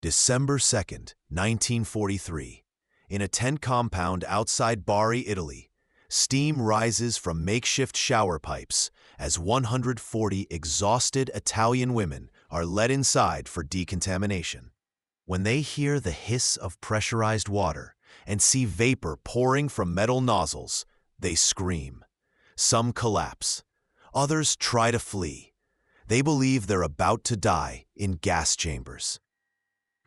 December 2nd, 1943. In a tent compound outside Bari, Italy, steam rises from makeshift shower pipes as 140 exhausted Italian women are led inside for decontamination. When they hear the hiss of pressurized water and see vapor pouring from metal nozzles, they scream. Some collapse. Others try to flee. They believe they're about to die in gas chambers.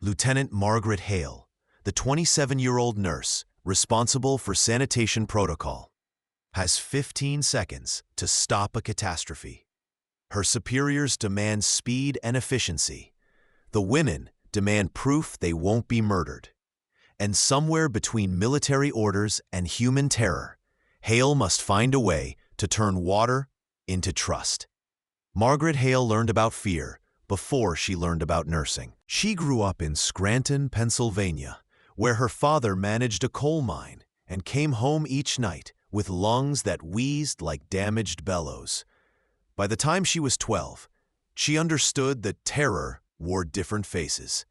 Lieutenant Margaret Hale, the 27-year-old nurse responsible for sanitation protocol, has 15 seconds to stop a catastrophe. Her superiors demand speed and efficiency. The women demand proof they won't be murdered. And somewhere between military orders and human terror, Hale must find a way to turn water into trust. Margaret Hale learned about fear before she learned about nursing. She grew up in Scranton, Pennsylvania, where her father managed a coal mine and came home each night with lungs that wheezed like damaged bellows. By the time she was 12, she understood that terror wore different faces.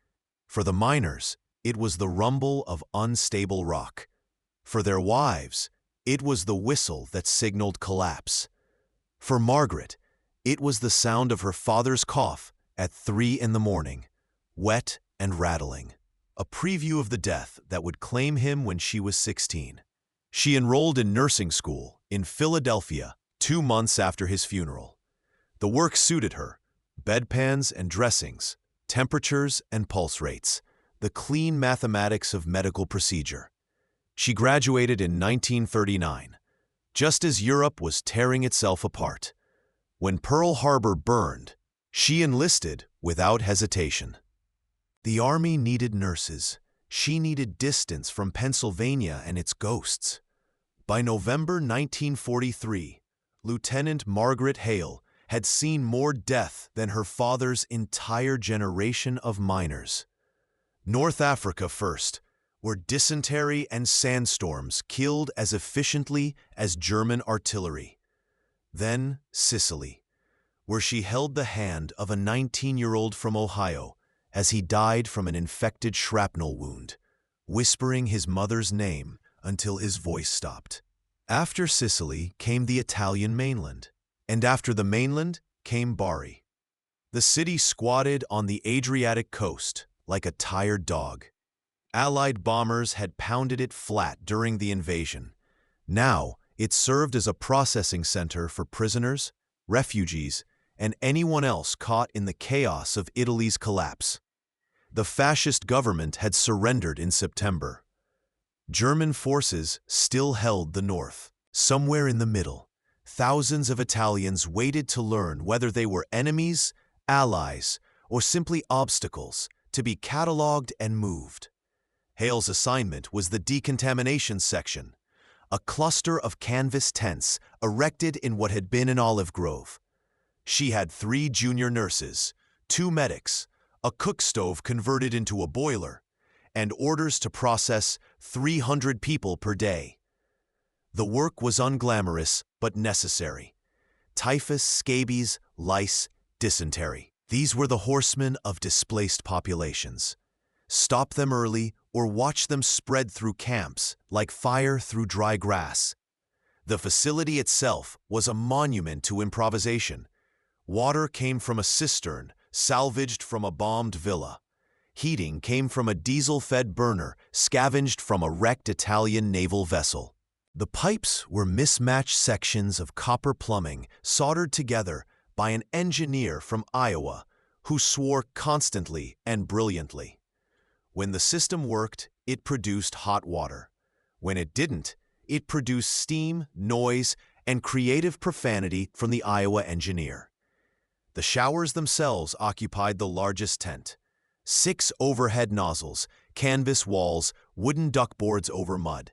For the miners, it was the rumble of unstable rock. For their wives, it was the whistle that signaled collapse. For Margaret, it was the sound of her father's cough at 3 in the morning, wet and rattling, a preview of the death that would claim him when she was 16. She enrolled in nursing school in Philadelphia 2 months after his funeral. The work suited her: bedpans and dressings, temperatures and pulse rates, the clean mathematics of medical procedure. She graduated in 1939, just as Europe was tearing itself apart. When Pearl Harbor burned, she enlisted without hesitation. The Army needed nurses. She needed distance from Pennsylvania and its ghosts. By November 1943, Lieutenant Margaret Hale had seen more death than her father's entire generation of miners. North Africa first, where dysentery and sandstorms killed as efficiently as German artillery. Then Sicily, where she held the hand of a 19-year-old from Ohio as he died from an infected shrapnel wound, whispering his mother's name until his voice stopped. After Sicily came the Italian mainland, and after the mainland came Bari. The city squatted on the Adriatic coast like a tired dog. Allied bombers had pounded it flat during the invasion. Now it served as a processing center for prisoners, refugees, and anyone else caught in the chaos of Italy's collapse. The fascist government had surrendered in September. German forces still held the north. Somewhere in the middle, thousands of Italians waited to learn whether they were enemies, allies, or simply obstacles to be catalogued and moved. Hale's assignment was the decontamination section, a cluster of canvas tents erected in what had been an olive grove. She had 3 junior nurses, 2 medics, a cook stove converted into a boiler, and orders to process 300 people per day. The work was unglamorous but necessary. Typhus, scabies, lice, dysentery. These were the horsemen of displaced populations. Stop them early or watch them spread through camps like fire through dry grass. The facility itself was a monument to improvisation. Water came from a cistern salvaged from a bombed villa. Heating came from a diesel-fed burner scavenged from a wrecked Italian naval vessel. The pipes were mismatched sections of copper plumbing soldered together by an engineer from Iowa who swore constantly and brilliantly. When the system worked, it produced hot water. When it didn't, it produced steam, noise, and creative profanity from the Iowa engineer. The showers themselves occupied the largest tent. 6 overhead nozzles, canvas walls, wooden duckboards over mud.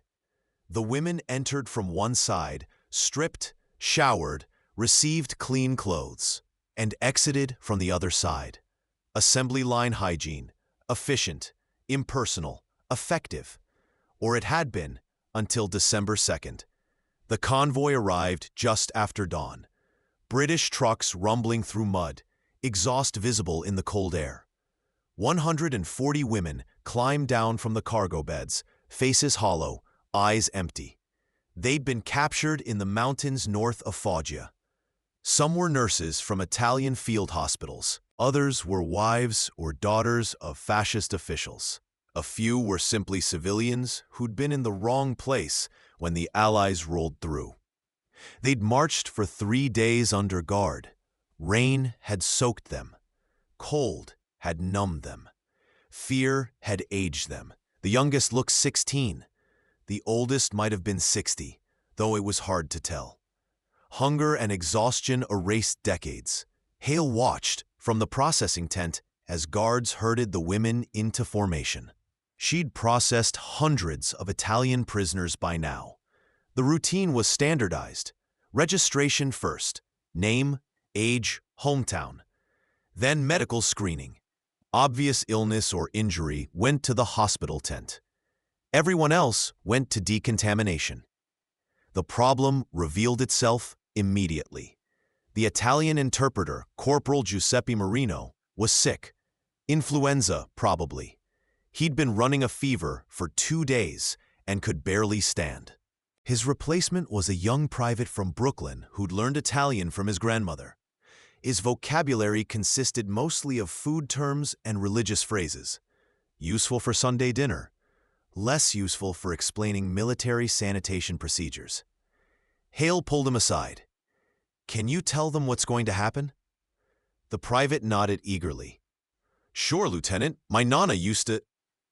The women entered from one side, stripped, showered, received clean clothes, and exited from the other side. Assembly line hygiene, efficient, impersonal, effective. Or it had been until December 2nd. The convoy arrived just after dawn. British trucks rumbling through mud, exhaust visible in the cold air. 140 women climbed down from the cargo beds, faces hollow, eyes empty. They'd been captured in the mountains north of Foggia. Some were nurses from Italian field hospitals. Others were wives or daughters of fascist officials. A few were simply civilians who'd been in the wrong place when the Allies rolled through. They'd marched for 3 days under guard. Rain had soaked them. Cold had numbed them. Fear had aged them. The youngest looked 16. The oldest might have been 60, though it was hard to tell. Hunger and exhaustion erased decades. Hale watched from the processing tent as guards herded the women into formation. She'd processed hundreds of Italian prisoners by now. The routine was standardized. Registration first, name, age, hometown. Then medical screening. Obvious illness or injury went to the hospital tent. Everyone else went to decontamination. The problem revealed itself immediately. The Italian interpreter, Corporal Giuseppe Marino, was sick. Influenza, probably. He'd been running a fever for 2 days and could barely stand. His replacement was a young private from Brooklyn who'd learned Italian from his grandmother. His vocabulary consisted mostly of food terms and religious phrases, useful for Sunday dinner, less useful for explaining military sanitation procedures. Hale pulled him aside. "Can you tell them what's going to happen?" The private nodded eagerly. "Sure, Lieutenant. My nana used to—"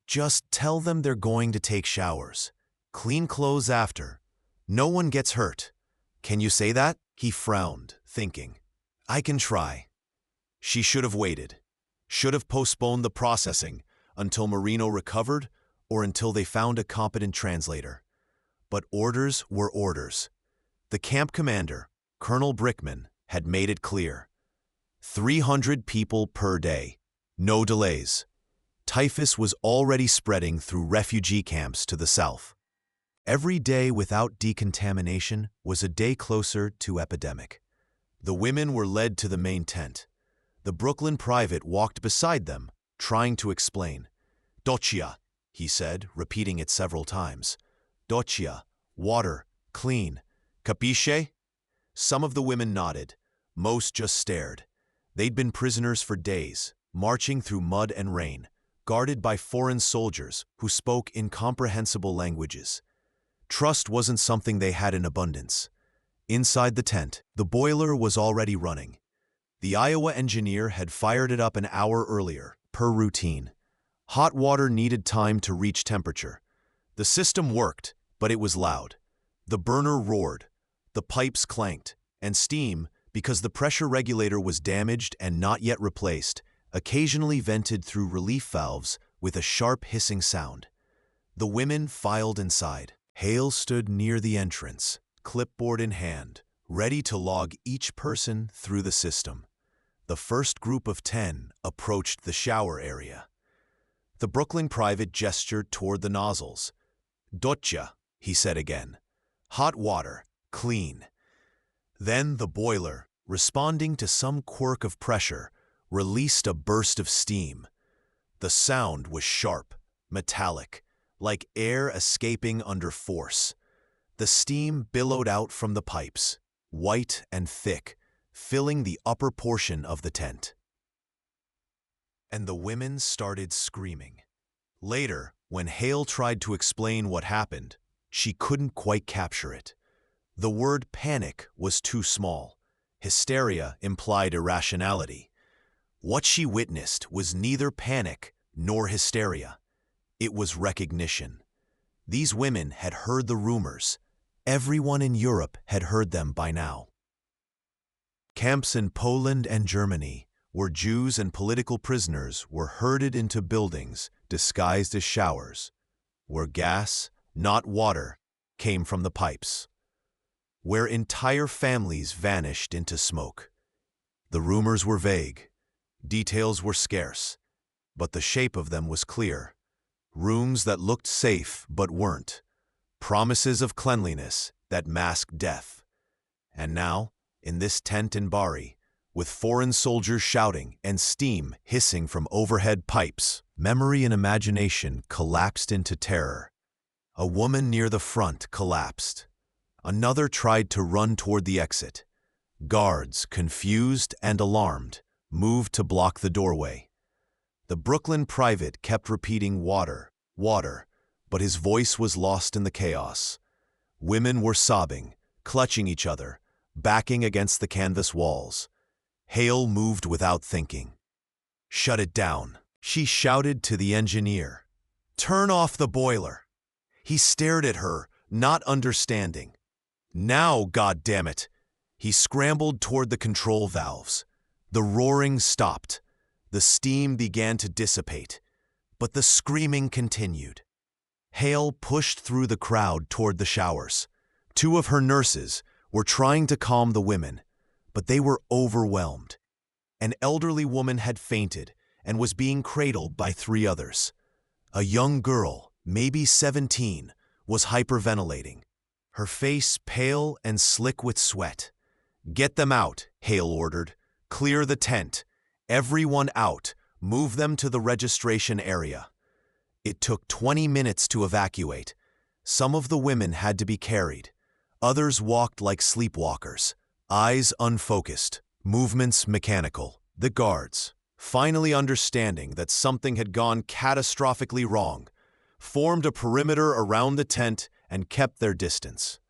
"Just tell them they're going to take showers. Clean clothes after. No one gets hurt. Can you say that?" He frowned, thinking. "I can try." She should have waited. Should have postponed the processing until Marino recovered or until they found a competent translator. But orders were orders. The camp commander, Colonel Brickman, had made it clear. 300 people per day. No delays. Typhus was already spreading through refugee camps to the south. Every day without decontamination was a day closer to epidemic. The women were led to the main tent. The Brooklyn private walked beside them, trying to explain. "Doccia," he said, repeating it several times. "Doccia, water, clean. Capisce?" Some of the women nodded. Most just stared. They'd been prisoners for days, marching through mud and rain, guarded by foreign soldiers who spoke incomprehensible languages. Trust wasn't something they had in abundance. Inside the tent, the boiler was already running. The Iowa engineer had fired it up an hour earlier, per routine. Hot water needed time to reach temperature. The system worked, but it was loud. The burner roared, the pipes clanked, and steam, because the pressure regulator was damaged and not yet replaced, occasionally vented through relief valves with a sharp hissing sound. The women filed inside. Hale stood near the entrance, clipboard in hand, ready to log each person through the system. The first group of 10 approached the shower area. The Brooklyn private gestured toward the nozzles. "Doccia," he said again. "Hot water, clean." Then the boiler, responding to some quirk of pressure, released a burst of steam. The sound was sharp, metallic, like air escaping under force. The steam billowed out from the pipes, white and thick, filling the upper portion of the tent. And the women started screaming. Later, when Hale tried to explain what happened, she couldn't quite capture it. The word panic was too small. Hysteria implied irrationality. What she witnessed was neither panic nor hysteria. It was recognition. These women had heard the rumors. Everyone in Europe had heard them by now. Camps in Poland and Germany, where Jews and political prisoners were herded into buildings disguised as showers, where gas, not water, came from the pipes, where entire families vanished into smoke. The rumors were vague. Details were scarce, but the shape of them was clear. Rooms that looked safe but weren't. Promises of cleanliness that masked death. And now, in this tent in Bari, with foreign soldiers shouting and steam hissing from overhead pipes. Memory and imagination collapsed into terror. A woman near the front collapsed. Another tried to run toward the exit. Guards, confused and alarmed, moved to block the doorway. The Brooklyn private kept repeating water, water, but his voice was lost in the chaos. Women were sobbing, clutching each other, backing against the canvas walls. Hale moved without thinking. "Shut it down," she shouted to the engineer. "Turn off the boiler." He stared at her, not understanding. "Now, goddammit!" He scrambled toward the control valves. The roaring stopped. The steam began to dissipate, but the screaming continued. Hale pushed through the crowd toward the showers. Two of her nurses were trying to calm the women, but they were overwhelmed. An elderly woman had fainted and was being cradled by three others. A young girl, maybe 17, was hyperventilating, her face pale and slick with sweat. "Get them out," Hale ordered. "Clear the tent. Everyone out. Move them to the registration area." It took 20 minutes to evacuate. Some of the women had to be carried. Others walked like sleepwalkers, eyes unfocused, movements mechanical. The guards, finally understanding that something had gone catastrophically wrong, formed a perimeter around the tent and kept their distance.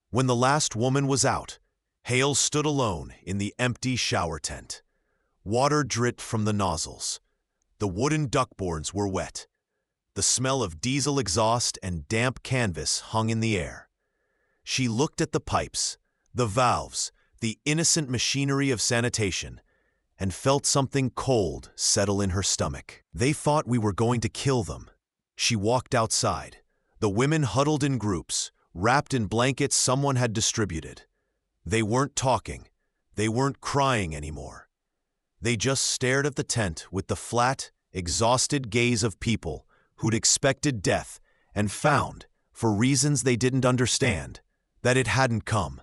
When the last woman was out, Hale stood alone in the empty shower tent. Water dripped from the nozzles. The wooden duckboards were wet. The smell of diesel exhaust and damp canvas hung in the air. She looked at the pipes, the valves, the innocent machinery of sanitation, and felt something cold settle in her stomach. They thought we were going to kill them. She walked outside. The women huddled in groups, wrapped in blankets someone had distributed. They weren't talking. They weren't crying anymore. They just stared at the tent with the flat, exhausted gaze of people who'd expected death and found, for reasons they didn't understand, that it hadn't come.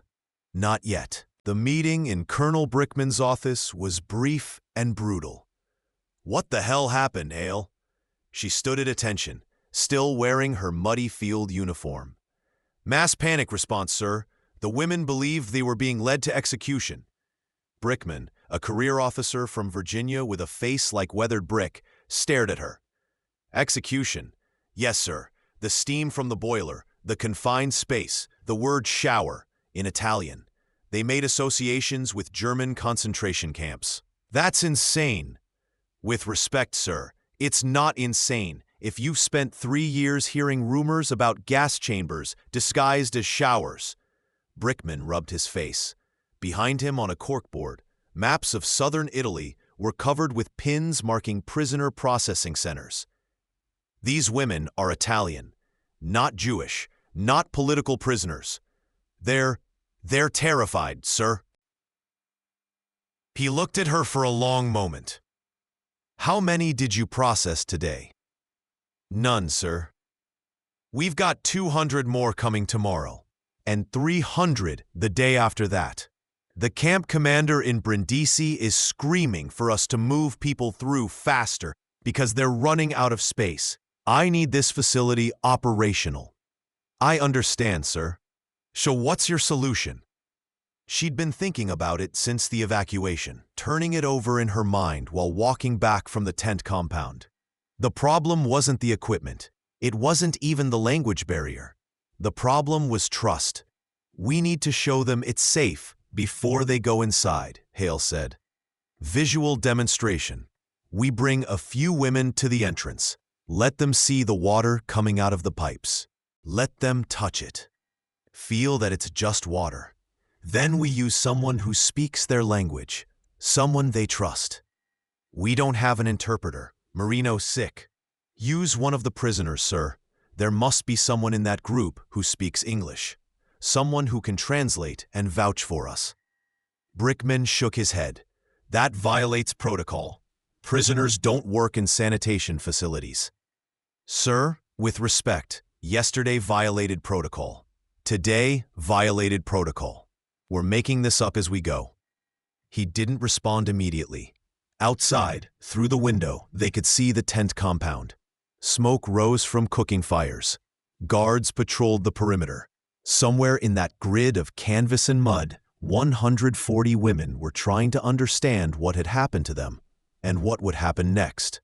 Not yet. The meeting in Colonel Brickman's office was brief and brutal. "What the hell happened, Hale?" She stood at attention, still wearing her muddy field uniform. "Mass panic response, sir. The women believed they were being led to execution." Brickman, a career officer from Virginia with a face like weathered brick, stared at her. "Execution? Yes, sir. The steam from the boiler, the confined space, the word shower, in Italian. They made associations with German concentration camps." "That's insane." "With respect, sir, it's not insane if you've spent 3 years hearing rumors about gas chambers disguised as showers." Brickman rubbed his face. Behind him on a corkboard, maps of southern Italy were covered with pins marking prisoner processing centers. "These women are Italian, not Jewish, not political prisoners. They're terrified, sir." He looked at her for a long moment. "How many did you process today?" "None, sir." "We've got 200 more coming tomorrow, and 300 the day after that. The camp commander in Brindisi is screaming for us to move people through faster because they're running out of space. I need this facility operational." "I understand, sir. So what's your solution?" She'd been thinking about it since the evacuation, turning it over in her mind while walking back from the tent compound. The problem wasn't the equipment. It wasn't even the language barrier. The problem was trust. "We need to show them it's safe before they go inside," Hale said. "Visual demonstration. We bring a few women to the entrance. Let them see the water coming out of the pipes. Let them touch it. Feel that it's just water. Then we use someone who speaks their language, someone they trust. We don't have an interpreter. Marino's sick. Use one of the prisoners, sir. There must be someone in that group who speaks English. Someone who can translate and vouch for us." Brickman shook his head. "That violates protocol. Prisoners don't work in sanitation facilities." "Sir, with respect, yesterday violated protocol. Today violated protocol. We're making this up as we go." He didn't respond immediately. Outside, through the window, they could see the tent compound. Smoke rose from cooking fires. Guards patrolled the perimeter. Somewhere in that grid of canvas and mud, 140 women were trying to understand what had happened to them and what would happen next.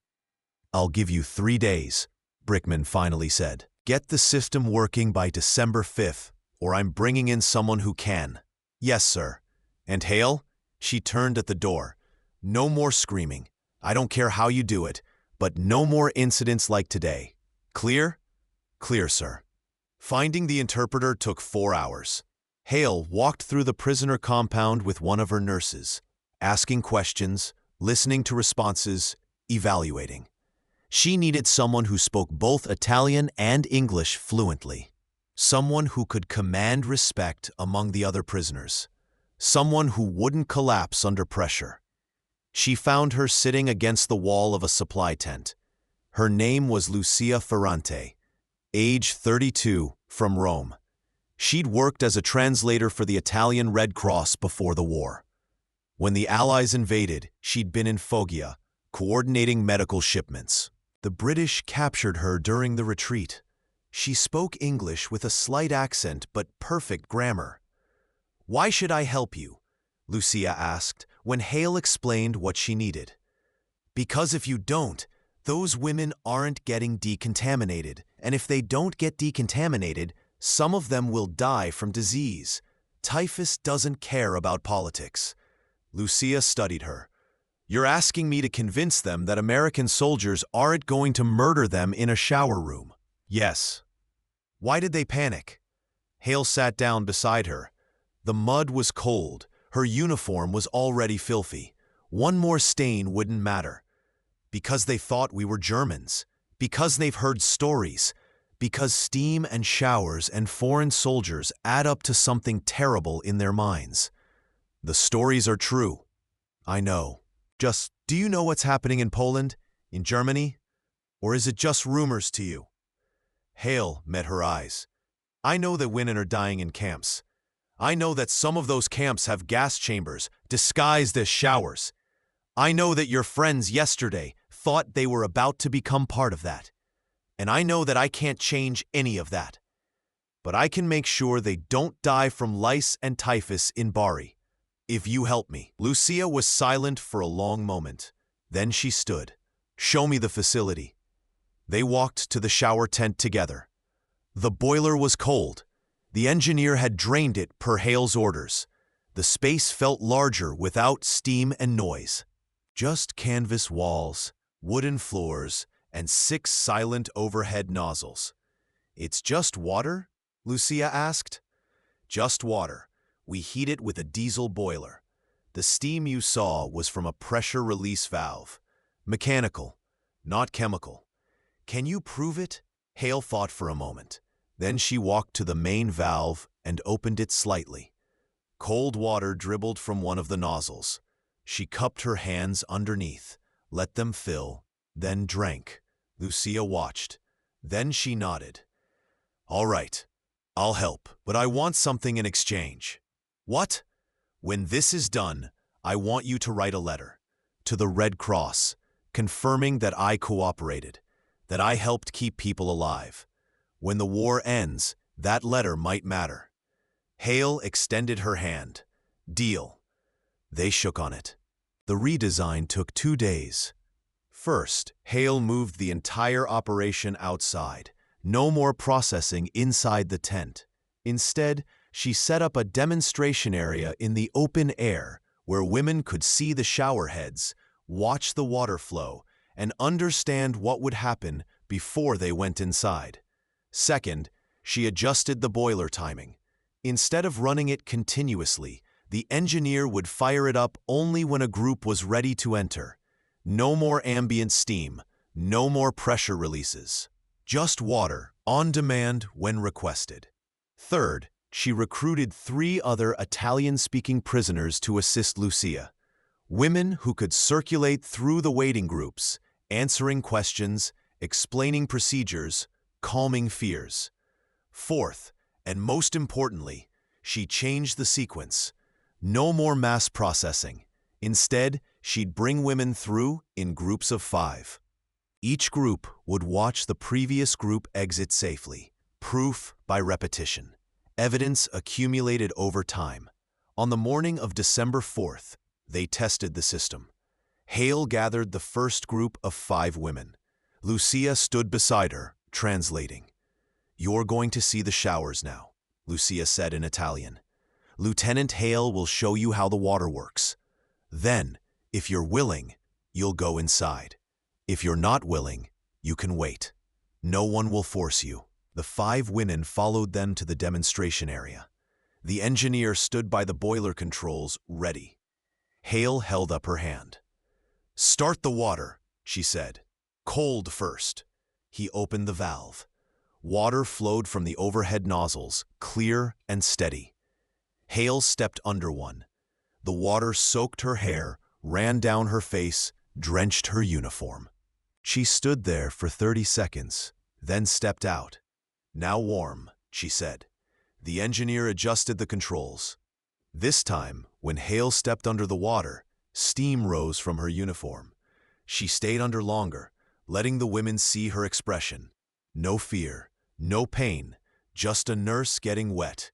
"I'll give you 3 days," Brickman finally said. "Get the system working by December 5th, or I'm bringing in someone who can." "Yes, sir." "And Hale?" She turned at the door. "No more screaming. I don't care how you do it, but no more incidents like today. Clear?" "Clear, sir." Finding the interpreter took 4 hours. Hale walked through the prisoner compound with one of her nurses, asking questions, listening to responses, evaluating. She needed someone who spoke both Italian and English fluently. Someone who could command respect among the other prisoners. Someone who wouldn't collapse under pressure. She found her sitting against the wall of a supply tent. Her name was Lucia Ferrante, age 32, from Rome. She'd worked as a translator for the Italian Red Cross before the war. When the Allies invaded, she'd been in Foggia, coordinating medical shipments. The British captured her during the retreat. She spoke English with a slight accent but perfect grammar. "Why should I help you?" Lucia asked when Hale explained what she needed. "Because if you don't, those women aren't getting decontaminated, and if they don't get decontaminated, some of them will die from disease. Typhus doesn't care about politics." Lucia studied her. "You're asking me to convince them that American soldiers aren't going to murder them in a shower room?" "Yes." "Why did they panic?" Hale sat down beside her. The mud was cold. Her uniform was already filthy. One more stain wouldn't matter. "Because they thought we were Germans. Because they've heard stories. Because steam and showers and foreign soldiers add up to something terrible in their minds. The stories are true." "I know. Just, do you know what's happening in Poland? In Germany? Or is it just rumors to you?" Hale met her eyes. "I know that women are dying in camps. I know that some of those camps have gas chambers disguised as showers. I know that your friends yesterday thought they were about to become part of that. And I know that I can't change any of that. But I can make sure they don't die from lice and typhus in Bari. If you help me." Lucia was silent for a long moment. Then she stood. "Show me the facility." They walked to the shower tent together. The boiler was cold. The engineer had drained it per Hale's orders. The space felt larger without steam and noise. Just canvas walls, wooden floors, and 6 silent overhead nozzles. "It's just water?" Lucia asked. "Just water. We heat it with a diesel boiler. The steam you saw was from a pressure release valve. Mechanical, not chemical." "Can you prove it?" Hale thought for a moment. Then she walked to the main valve and opened it slightly. Cold water dribbled from one of the nozzles. She cupped her hands underneath, let them fill, then drank. Lucia watched. Then she nodded. "All right, I'll help, but I want something in exchange." "What?" "When this is done, I want you to write a letter to the Red Cross, confirming that I cooperated, that I helped keep people alive. When the war ends, that letter might matter." Hale extended her hand. "Deal." They shook on it. The redesign took 2 days. First, Hale moved the entire operation outside. No more processing inside the tent. Instead, she set up a demonstration area in the open air where women could see the shower heads, watch the water flow, and understand what would happen before they went inside. Second, she adjusted the boiler timing. Instead of running it continuously, the engineer would fire it up only when a group was ready to enter. No more ambient steam, no more pressure releases. Just water, on demand when requested. Third, she recruited 3 other Italian-speaking prisoners to assist Lucia. Women who could circulate through the waiting groups, answering questions, explaining procedures, calming fears. Fourth, and most importantly, she changed the sequence. No more mass processing. Instead, she'd bring women through in groups of 5. Each group would watch the previous group exit safely. Proof by repetition. Evidence accumulated over time. On the morning of December 4th, they tested the system. Hale gathered the first group of 5 women. Lucia stood beside her, translating. "You're going to see the showers now," Lucia said in Italian. "Lieutenant Hale will show you how the water works. Then, if you're willing, you'll go inside. If you're not willing, you can wait. No one will force you." The 5 women followed them to the demonstration area. The engineer stood by the boiler controls, ready. Hale held up her hand. "Start the water," she said. "Cold first." He opened the valve. Water flowed from the overhead nozzles, clear and steady. Hale stepped under one. The water soaked her hair, ran down her face, drenched her uniform. She stood there for 30 seconds, then stepped out. "Now warm," she said. The engineer adjusted the controls. This time, when Hale stepped under the water, steam rose from her uniform. She stayed under longer, letting the women see her expression. No fear, no pain, just a nurse getting wet.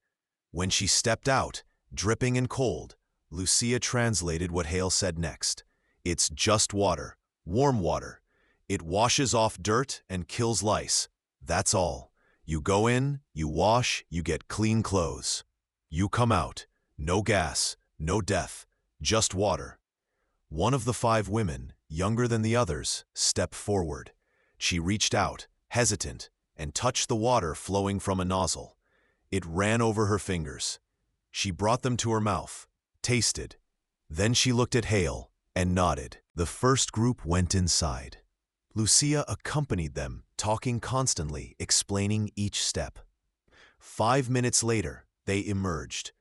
When she stepped out, dripping and cold, Lucia translated what Hale said next. "It's just water, warm water. It washes off dirt and kills lice. That's all. You go in, you wash, you get clean clothes. You come out, no gas, no death, just water." One of the 5 women, younger than the others, stepped forward. She reached out, hesitant, and touched the water flowing from a nozzle. It ran over her fingers. She brought them to her mouth, tasted. Then she looked at Hale and nodded. The first group went inside. Lucia accompanied them, talking constantly, explaining each step. 5 minutes later, they emerged.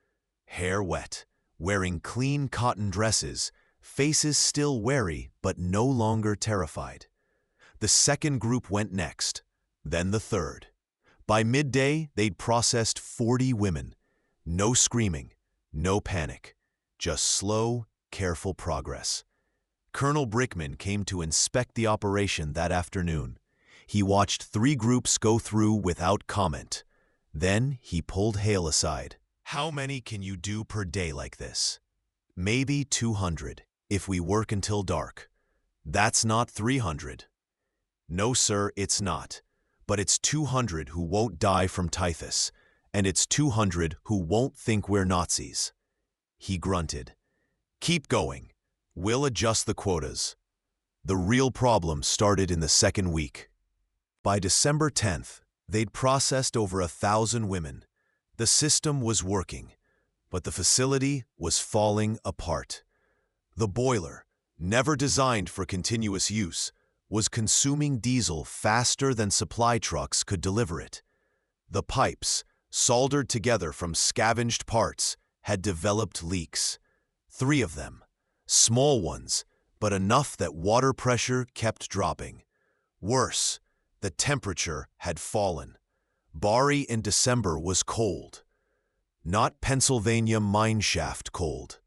Hair wet, wearing clean cotton dresses, faces still wary but no longer terrified. The second group went next, then the third. By midday, they'd processed 40 women. No screaming, no panic, just slow, careful progress. Colonel Brickman came to inspect the operation that afternoon. He watched 3 groups go through without comment. Then he pulled Hale aside. "How many can you do per day like this?" "Maybe 200, if we work until dark." "That's not 300. "No, sir, it's not. But it's 200 who won't die from typhus, and it's 200 who won't think we're Nazis." He grunted. "Keep going. We'll adjust the quotas." The real problem started in the second week. By December 10th, they'd processed over 1,000 women. The system was working, but the facility was falling apart. The boiler, never designed for continuous use, was consuming diesel faster than supply trucks could deliver it. The pipes, soldered together from scavenged parts, had developed leaks. 3 of them. Small ones, but enough that water pressure kept dropping. Worse, the temperature had fallen. Bari in December was cold. Not Pennsylvania mineshaft cold,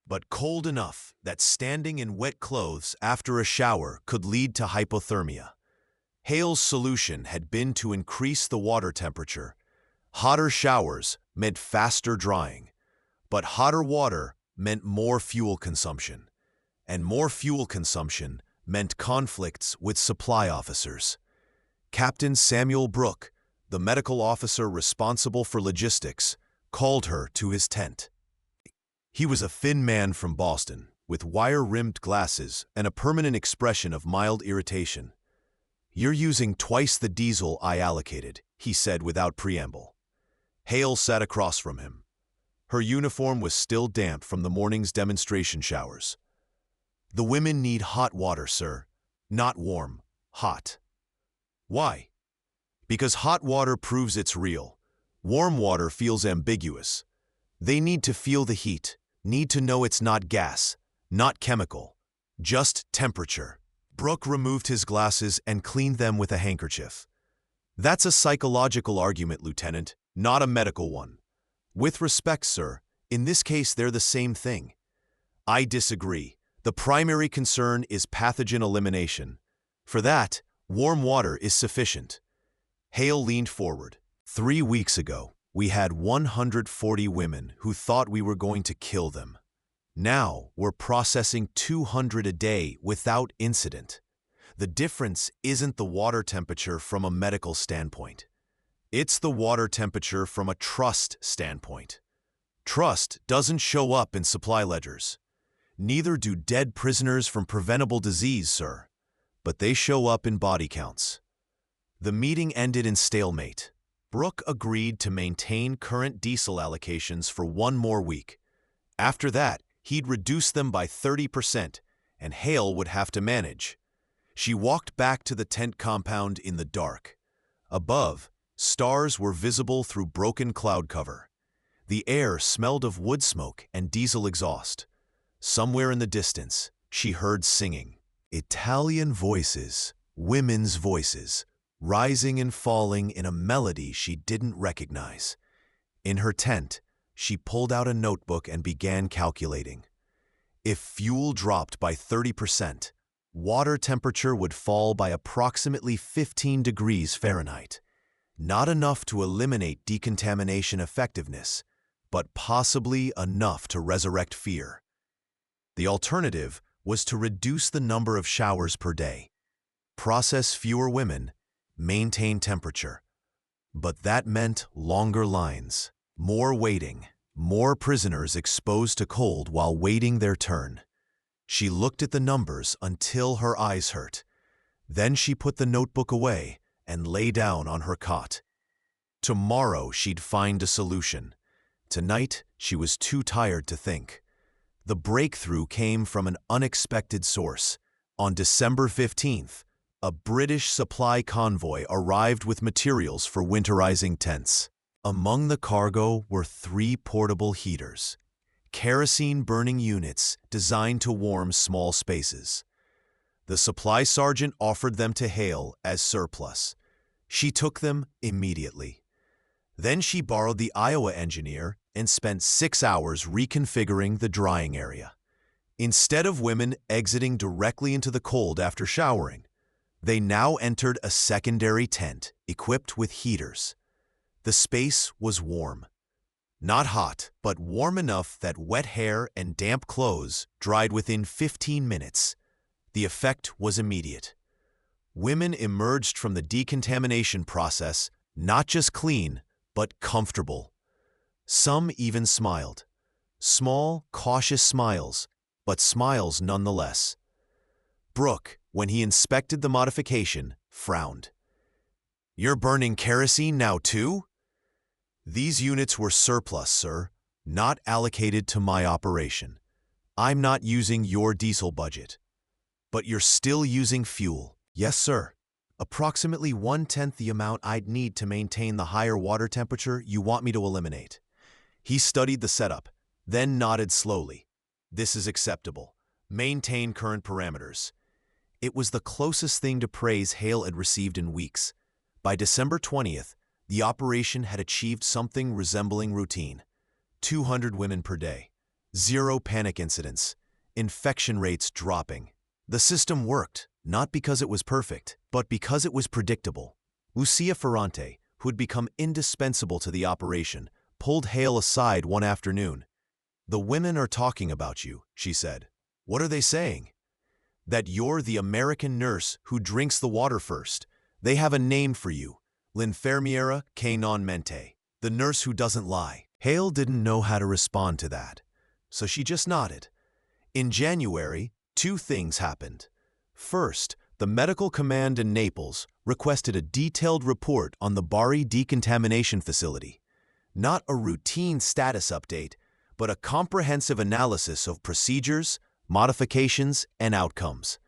but cold enough that standing in wet clothes after a shower could lead to hypothermia. Hale's solution had been to increase the water temperature. Hotter showers meant faster drying, but hotter water meant more fuel consumption, and more fuel consumption meant conflicts with supply officers. Captain Samuel Brooke, the medical officer responsible for logistics, called her to his tent. He was a thin man from Boston, with wire-rimmed glasses and a permanent expression of mild irritation. "You're using twice the diesel I allocated," he said without preamble. Hale sat across from him. Her uniform was still damp from the morning's demonstration showers. "The women need hot water, sir. Not warm. Hot." "Why?" "Because hot water proves it's real. Warm water feels ambiguous. They need to feel the heat, need to know it's not gas, not chemical, just temperature." Brooke removed his glasses and cleaned them with a handkerchief. "That's a psychological argument, Lieutenant, not a medical one. With respect, sir, in this case they're the same thing. I disagree. The primary concern is pathogen elimination. For that, warm water is sufficient. Hale leaned forward. 3 weeks ago, we had 140 women who thought we were going to kill them. Now, we're processing 200 a day without incident. The difference isn't the water temperature from a medical standpoint. It's the water temperature from a trust standpoint. Trust doesn't show up in supply ledgers. Neither do dead prisoners from preventable disease, sir. But they show up in body counts. The meeting ended in stalemate. Brooke agreed to maintain current diesel allocations for 1 more week. After that, he'd reduce them by 30%, and Hale would have to manage. She walked back to the tent compound in the dark. Above, stars were visible through broken cloud cover. The air smelled of wood smoke and diesel exhaust. Somewhere in the distance, she heard singing. Italian voices, women's voices, rising and falling in a melody she didn't recognize. In her tent, she pulled out a notebook and began calculating. If fuel dropped by 30%, water temperature would fall by approximately 15 degrees Fahrenheit. Not enough to eliminate decontamination effectiveness, but possibly enough to resurrect fear. The alternative was to reduce the number of showers per day, process fewer women, maintain temperature. But that meant longer lines, more waiting, more prisoners exposed to cold while waiting their turn. She looked at the numbers until her eyes hurt. Then she put the notebook away and lay down on her cot. Tomorrow she'd find a solution. Tonight, she was too tired to think. The breakthrough came from an unexpected source. On December 15th, a British supply convoy arrived with materials for winterizing tents. Among the cargo were 3 portable heaters, kerosene-burning units designed to warm small spaces. The supply sergeant offered them to Hale as surplus. She took them immediately. Then she borrowed the Iowa engineer and spent 6 hours reconfiguring the drying area. Instead of women exiting directly into the cold after showering, they now entered a secondary tent equipped with heaters. The space was warm. Not hot, but warm enough that wet hair and damp clothes dried within 15 minutes. The effect was immediate. Women emerged from the decontamination process not just clean, but comfortable. Some even smiled. Small, cautious smiles, but smiles nonetheless. Brooke, when he inspected the modification, frowned. "You're burning kerosene now too?" "These units were surplus, sir, not allocated to my operation. I'm not using your diesel budget." "But you're still using fuel." "Yes, sir. Approximately 1/10 the amount I'd need to maintain the higher water temperature you want me to eliminate." He studied the setup, then nodded slowly. "This is acceptable. Maintain current parameters." It was the closest thing to praise Hale had received in weeks. By December 20th, the operation had achieved something resembling routine. 200 women per day. 0 panic incidents. Infection rates dropping. The system worked, not because it was perfect, but because it was predictable. Lucia Ferrante, who had become indispensable to the operation, pulled Hale aside one afternoon. "The women are talking about you," she said. "What are they saying?" "That you're the American nurse who drinks the water first. They have a name for you. L'infermiera que non mente. The nurse who doesn't lie." Hale didn't know how to respond to that, so she just nodded. In January, 2 things happened. First, the medical command in Naples requested a detailed report on the Bari decontamination facility. Not a routine status update, but a comprehensive analysis of procedures, modifications, and outcomes.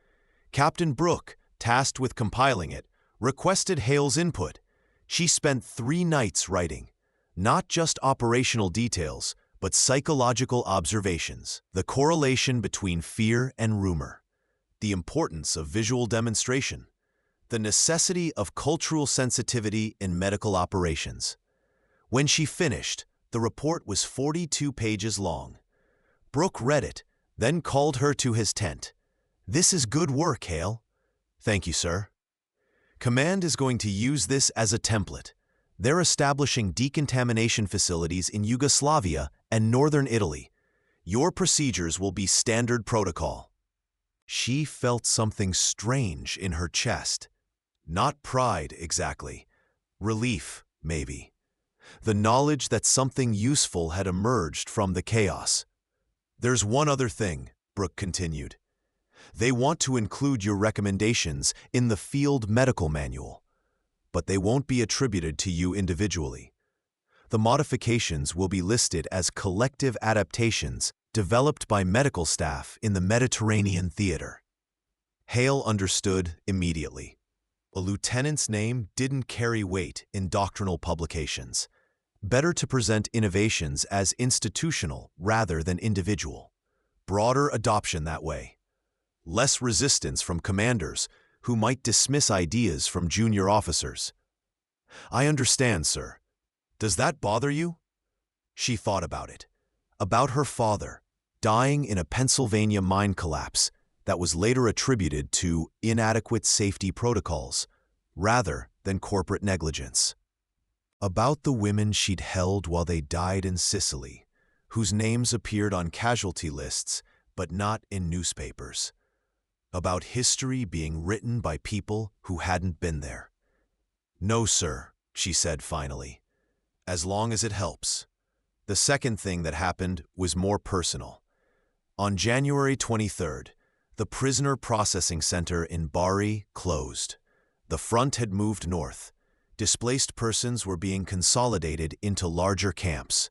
Captain Brooke, tasked with compiling it, requested Hale's input. She spent 3 nights writing, not just operational details, but psychological observations, the correlation between fear and rumor, the importance of visual demonstration, the necessity of cultural sensitivity in medical operations. When she finished, the report was 42 pages long. Brooke read it, then called her to his tent. "This is good work, Hale." "Thank you, sir." "Command is going to use this as a template. They're establishing decontamination facilities in Yugoslavia and northern Italy. Your procedures will be standard protocol." She felt something strange in her chest. Not pride, exactly. Relief, maybe. The knowledge that something useful had emerged from the chaos. "There's one other thing," Brooke continued. "They want to include your recommendations in the field medical manual, but they won't be attributed to you individually. The modifications will be listed as collective adaptations developed by medical staff in the Mediterranean theater." Hale understood immediately. A lieutenant's name didn't carry weight in doctrinal publications. Better to present innovations as institutional rather than individual. Broader adoption that way. Less resistance from commanders who might dismiss ideas from junior officers. "I understand, sir. Does that bother you?" She thought about it. About her father, dying in a Pennsylvania mine collapse that was later attributed to inadequate safety protocols, rather than corporate negligence. About the women she'd held while they died in Sicily, whose names appeared on casualty lists but not in newspapers. About history being written by people who hadn't been there. "No, sir," she said finally, "as long as it helps." The second thing that happened was more personal. On January 23rd, the prisoner processing center in Bari closed. The front had moved north. Displaced persons were being consolidated into larger camps.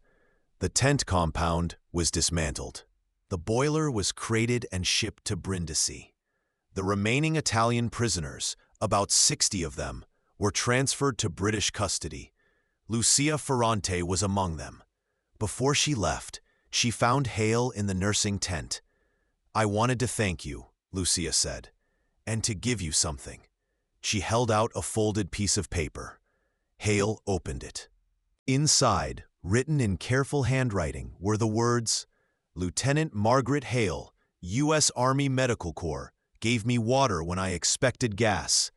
The tent compound was dismantled. The boiler was crated and shipped to Brindisi. The remaining Italian prisoners, about 60 of them, were transferred to British custody. Lucia Ferrante was among them. Before she left, she found Hale in the nursing tent. "I wanted to thank you," Lucia said, "and to give you something." She held out a folded piece of paper. Hale opened it. Inside, written in careful handwriting, were the words, "Lieutenant Margaret Hale, U.S. Army Medical Corps, gave me water when I expected gas.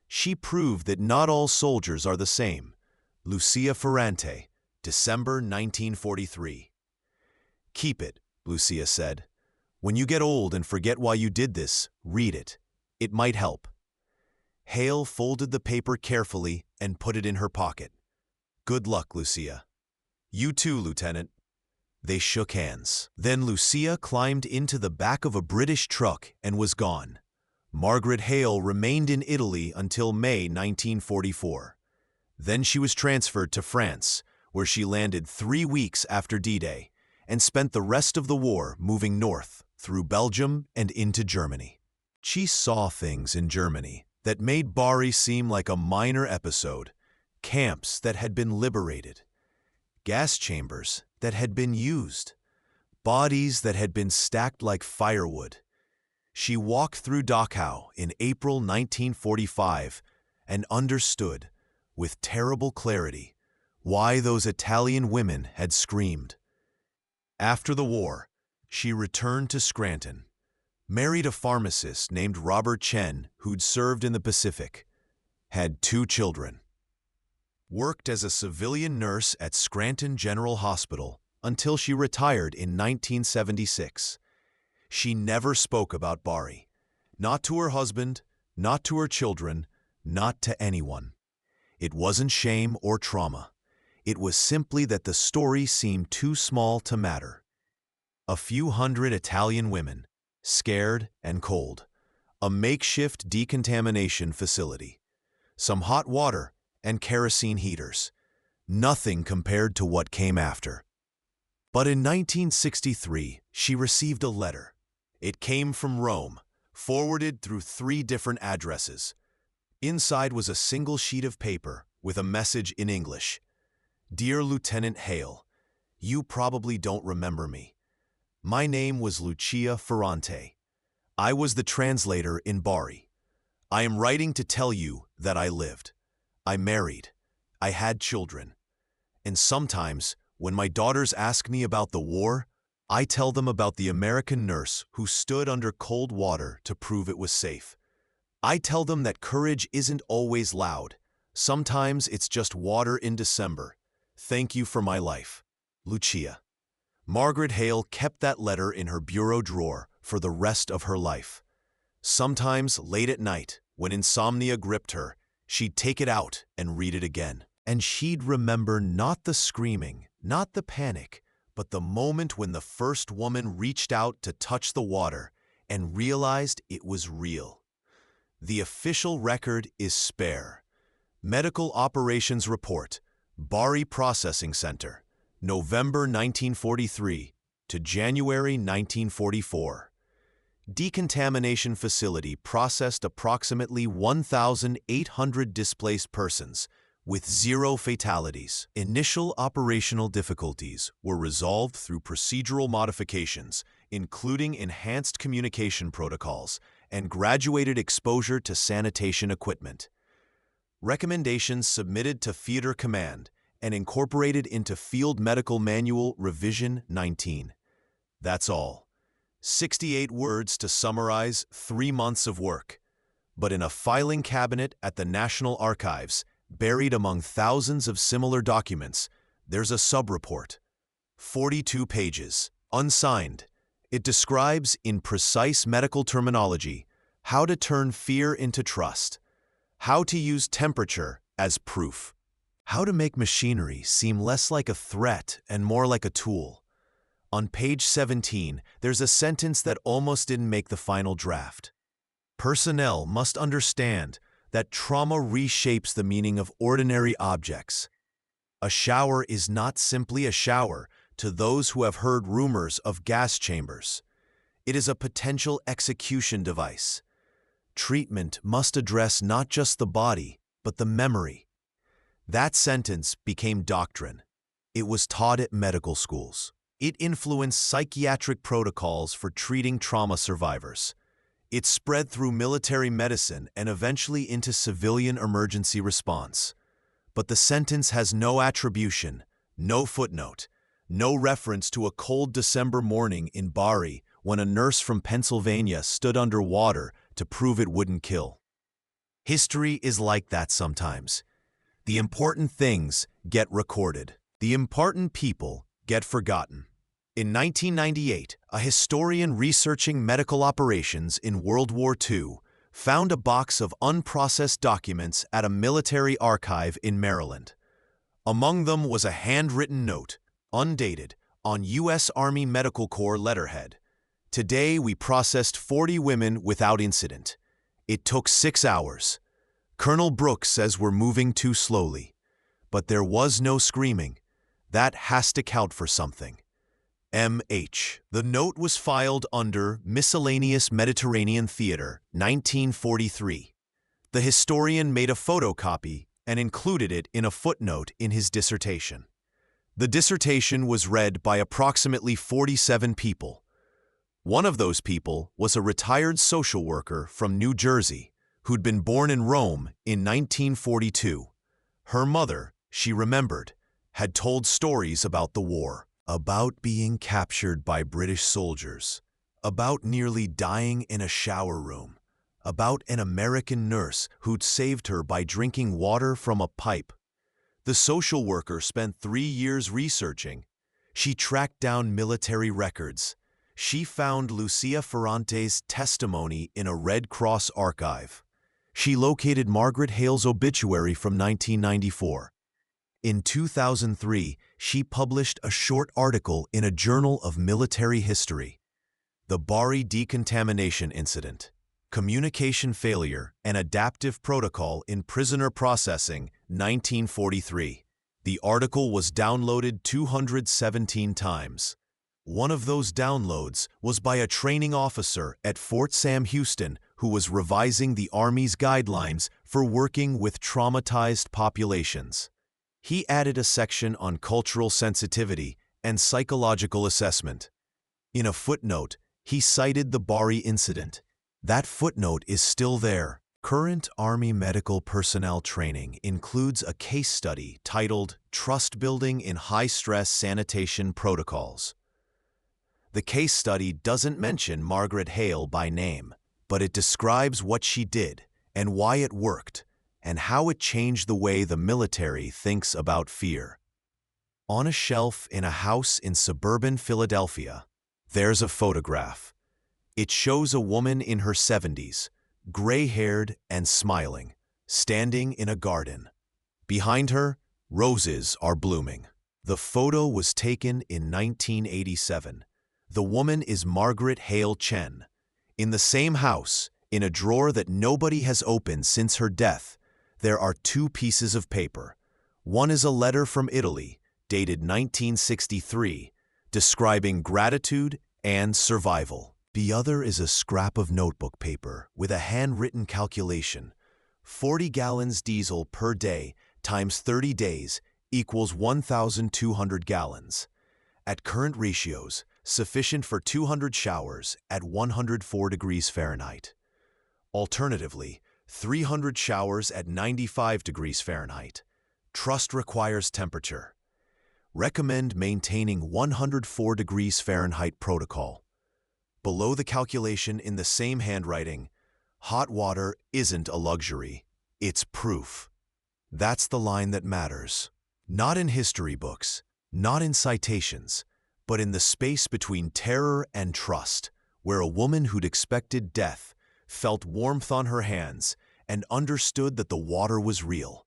She proved that not all soldiers are the same. Lucia Ferrante, December 1943. "Keep it," Lucia said. "When you get old and forget why you did this, read it. It might help." Hale folded the paper carefully and put it in her pocket. "Good luck, Lucia." "You too, Lieutenant." They shook hands. Then Lucia climbed into the back of a British truck and was gone. Margaret Hale remained in Italy until May 1944. Then she was transferred to France, where she landed 3 weeks after D-Day and spent the rest of the war moving north through Belgium and into Germany. She saw things in Germany that made Bari seem like a minor episode. Camps that had been liberated. Gas chambers that had been used. Bodies that had been stacked like firewood. She walked through Dachau in April 1945 and understood, with terrible clarity, why those Italian women had screamed. After the war, she returned to Scranton. Married a pharmacist named Robert Chen who'd served in the Pacific. Had 2 children. Worked as a civilian nurse at Scranton General Hospital until she retired in 1976. She never spoke about Bari. Not to her husband, not to her children, not to anyone. It wasn't shame or trauma. It was simply that the story seemed too small to matter. A few hundred Italian women, scared and cold. A makeshift decontamination facility. Some hot water and kerosene heaters. Nothing compared to what came after. But in 1963, she received a letter. It came from Rome, forwarded through 3 different addresses. Inside was a single sheet of paper with a message in English. "Dear Lieutenant Hale, you probably don't remember me. My name was Lucia Ferrante. I was the translator in Bari. I am writing to tell you that I lived. I married. I had children. And sometimes, when my daughters ask me about the war, I tell them about the American nurse who stood under cold water to prove it was safe. I tell them that courage isn't always loud. Sometimes it's just water in December. Thank you for my life. Lucia. Margaret Hale kept that letter in her bureau drawer for the rest of her life. Sometimes, late at night, when insomnia gripped her, she'd take it out and read it again. And she'd remember not the screaming, not the panic, but the moment when the first woman reached out to touch the water and realized it was real. The official record is spare. Medical Operations Report, Bari Processing Center, November 1943 to January 1944. Decontamination facility processed approximately 1,800 displaced persons, with 0 fatalities. Initial operational difficulties were resolved through procedural modifications, including enhanced communication protocols and graduated exposure to sanitation equipment. Recommendations submitted to Theater Command and incorporated into Field Medical Manual Revision 19. That's all. 68 words to summarize 3 months of work. But in a filing cabinet at the National Archives, buried among thousands of similar documents, there's a sub-report. 42 pages, unsigned. It describes, in precise medical terminology, how to turn fear into trust, how to use temperature as proof, how to make machinery seem less like a threat and more like a tool. On page 17, there's a sentence that almost didn't make the final draft. Personnel must understand that trauma reshapes the meaning of ordinary objects. A shower is not simply a shower to those who have heard rumors of gas chambers. It is a potential execution device. Treatment must address not just the body, but the memory. That sentence became doctrine. It was taught at medical schools. It influenced psychiatric protocols for treating trauma survivors. It spread through military medicine and eventually into civilian emergency response. But the sentence has no attribution, no footnote, no reference to a cold December morning in Bari when a nurse from Pennsylvania stood under water to prove it wouldn't kill. History is like that sometimes. The important things get recorded. The important people get forgotten. In 1998, a historian researching medical operations in World War II found a box of unprocessed documents at a military archive in Maryland. Among them was a handwritten note, undated, on U.S. Army Medical Corps letterhead. Today, we processed 40 women without incident. It took 6 hours. Colonel Brooks says we're moving too slowly. But there was no screaming. That has to count for something. M.H. The note was filed under Miscellaneous Mediterranean Theater, 1943. The historian made a photocopy and included it in a footnote in his dissertation. The dissertation was read by approximately 47 people. One of those people was a retired social worker from New Jersey who'd been born in Rome in 1942. Her mother, she remembered, had told stories about the war, about being captured by British soldiers, about nearly dying in a shower room, about an American nurse who'd saved her by drinking water from a pipe. The social worker spent 3 years researching. She tracked down military records. She found Lucia Ferrante's testimony in a Red Cross archive. She located Margaret Hale's obituary from 1994. In 2003, she published a short article in a journal of military history. The Bari Decontamination Incident, Communication Failure and Adaptive Protocol in Prisoner Processing, 1943. The article was downloaded 217 times. One of those downloads was by a training officer at Fort Sam Houston who was revising the Army's guidelines for working with traumatized populations. He added a section on cultural sensitivity and psychological assessment. In a footnote, he cited the Bari incident. That footnote is still there. Current Army medical personnel training includes a case study titled Trust Building in High-Stress Sanitation Protocols. The case study doesn't mention Margaret Hale by name, but it describes what she did and why it worked, and how it changed the way the military thinks about fear. On a shelf in a house in suburban Philadelphia, there's a photograph. It shows a woman in her 70s, gray-haired and smiling, standing in a garden. Behind her, roses are blooming. The photo was taken in 1987. The woman is Margaret Hale Chen. In the same house, in a drawer that nobody has opened since her death, there are two pieces of paper. One is a letter from Italy, dated 1963, describing gratitude and survival. The other is a scrap of notebook paper with a handwritten calculation. 40 gallons diesel per day times 30 days equals 1,200 gallons. At current ratios, sufficient for 200 showers at 104 degrees Fahrenheit. Alternatively, 300 showers at 95 degrees Fahrenheit. Trust requires temperature. Recommend maintaining 104 degrees Fahrenheit protocol. Below the calculation in the same handwriting, hot water isn't a luxury, it's proof. That's the line that matters. Not in history books, not in citations, but in the space between terror and trust, where a woman who'd expected death felt warmth on her hands and understood that the water was real.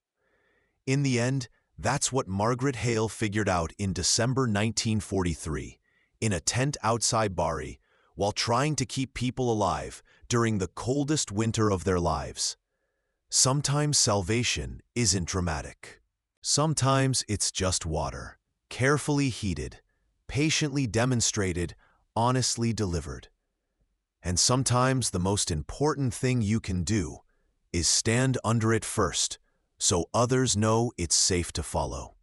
In the end, that's what Margaret Hale figured out in December 1943, in a tent outside Bari, while trying to keep people alive during the coldest winter of their lives. Sometimes salvation isn't dramatic. Sometimes it's just water, carefully heated, patiently demonstrated, honestly delivered. And sometimes the most important thing you can do is stand under it first, so others know it's safe to follow.